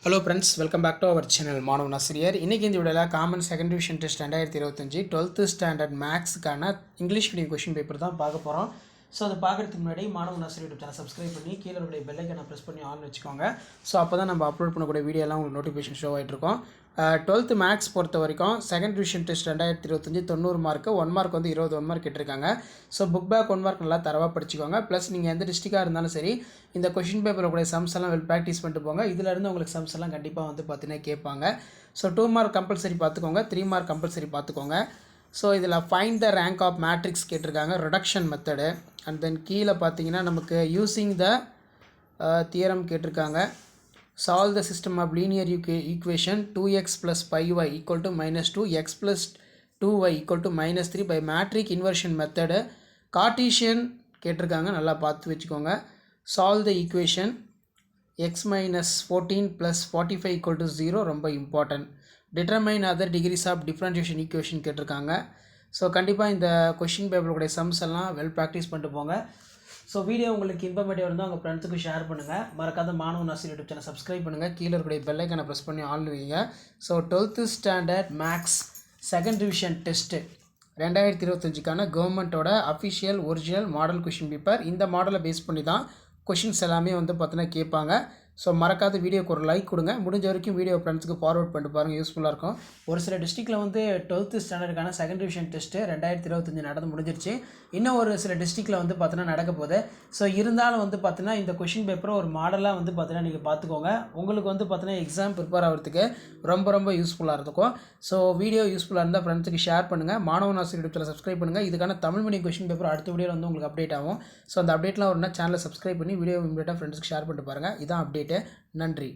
Hello friends, welcome back to our channel மாணவன் ஆசிரியர். இன்றைக்கி இந்த வீடியோவில் common second division test 2025 12th standard மேக்ஸுக்கான இங்கிலீஷ் மீடியம் கொஷின் பேப்பர் தான் பார்க்க போகிறோம். ஸோ அதை பார்க்குறதுக்கு முன்னாடி மாணவன் ஆசிரியர் யூடியூப் சேனல் சப்ஸ்கிரைப் பண்ணி கீழே உடைய பெல் ஐக்கனை ப்ரெஸ் பண்ணி ஆன் வச்சுக்கோங்க. ஸோ அப்போ தான் நம்ம அப்லோட் பண்ணக்கூடிய வீடியோலாம் உங்களுக்கு நோட்டிஃபிகேஷன் ஷோ ஆகிட்ருக்கோம். 12th மேக்ஸ் பொறுத்த வரைக்கும் second division test 2025 90 mark, 1 mark வந்து 21 மார்க் கேட்டிருக்காங்க. ஸோ புக் பேக் 1 மார்க் நல்லா தரவாக படிச்சுக்கோங்க. ப்ளஸ் நீங்கள் எந்த டிஸ்ட்ரிக்டாக இருந்தாலும் சரி இந்த கொஷின் பேப்பரில் கூட சம்ஸ் எல்லாம் வெல் ப்ராக்டிஸ் பண்ணிட்டு போங்க. இதிலேருந்து உங்களுக்கு சம்ஸ் எல்லாம் கண்டிப்பாக வந்து பார்த்தீங்கன்னா கேட்பாங்க. ஸோ 2 மார்க் கம்பல்சரி பார்த்துக்கோங்க, 3 மார்க் கம்பல்சரி பார்த்துக்கோங்க. ஸோ இதில் find the rank of matrix கேட்டிருக்காங்க, ரிடக்ஷன் மெத்தடு. அண்ட் தென் கீழே பார்த்தீங்கன்னா நமக்கு யூஸிங் த தியரம் கேட்டிருக்காங்க. Solve the system of linear equation 2x + 5y = -2, x + 2y = -3 by matrix inversion method. Cartesian கேட்டிருக்காங்க, நல்லா பார்த்து வச்சுக்கோங்க. சால்வ் த ஈக்குவேஷன் x - 14 + 45 = 0, ரொம்ப important. Determine other degrees of differentiation equation கேட்டிருக்காங்க. ஸோ கண்டிப்பாக இந்த கொஷின் பேப்பருடைய சம்ஸ் எல்லாம் வெல் ப்ராக்டிஸ் பண்ணிட்டு போங்க. ஸோ வீடியோ உங்களுக்கு இன்ஃபர்மேட்டிவ் இருந்தால் உங்கள் ஃப்ரெண்ட்ஸுக்கு ஷேர் பண்ணுங்கள். மறக்காத மாணவன் ஆசிரியர் யூடியூப் சேனல் சப்ஸ்கிரைப் பண்ணுங்கள். கீழே இருக்கிற பெல் ஐக்கனை ப்ரெஸ் பண்ணி ஆன் வைங்க. So 12th standard maths second division test 2025க்கான கவர்மெண்ட்டோட official original model question paper. இந்த மாடலை பேஸ் பண்ணி தான் கொஷின்ஸ் எல்லாமே வந்து பார்த்தீங்கன்னா கேட்பாங்க. ஸோ மறக்காத வீடியோக்கு ஒரு லைக் கொடுங்க. முடிஞ்ச வரைக்கும் வீடியோ ஃப்ரெண்ட்ஸுக்கு ஃபார்வர்ட் பண்ணிட்டு பாருங்கள், யூஸ்ஃபுல்லாக இருக்கும். ஒரு சில டிஸ்ட்ரிக்டில் வந்து 12th ஸ்டாண்டர்டுக்கான செகண்ட் டிவிஷன் டெஸ்ட்டு 2025 நடந்து முடிஞ்சிருச்சு. இன்னும் ஒரு சில டிஸ்ட்ரிக்டில் வந்து பார்த்தீங்கன்னா நடக்க போகுது. ஸோ இருந்தாலும் வந்து பார்த்தீங்கன்னா இந்த கொஷின் பேப்பரை ஒரு மாடலாக வந்து பார்த்தீங்கன்னா நீங்கள் பார்த்துக்கோங்க. உங்களுக்கு வந்து பார்த்தீங்கன்னா எக்ஸாம் ப்ரிப்பேர் ஆகிறதுக்கு ரொம்ப யூஸ்ஃபுல்லாக இருக்கும். ஸோ வீடியோ யூஸ்ஃபுல்லாக இருந்தால் ஃப்ரெண்ட்ஸுக்கு ஷேர் பண்ணுங்கள். மாணவன் ஆசிரியர் யூடியூப் சப்ஸ்கிரைப் பண்ணுங்கள். இதுக்கான தமிழ் மீடியம் கொஷின் பேப்பர் அடுத்த வீடியோவில் வந்து உங்களுக்கு அப்டேட் ஆகும். ஸோ அந்த அப்டேட்லாம் ஒரு சேனலை சப்ஸ்கிரைப் பண்ணி வீடியோ இமீடியட்டாக ஃப்ரெண்ட்ஸுக்கு ஷேர் பண்ணிட்டு பாருங்கள். இதான் அப்டேட்டு. நன்றி.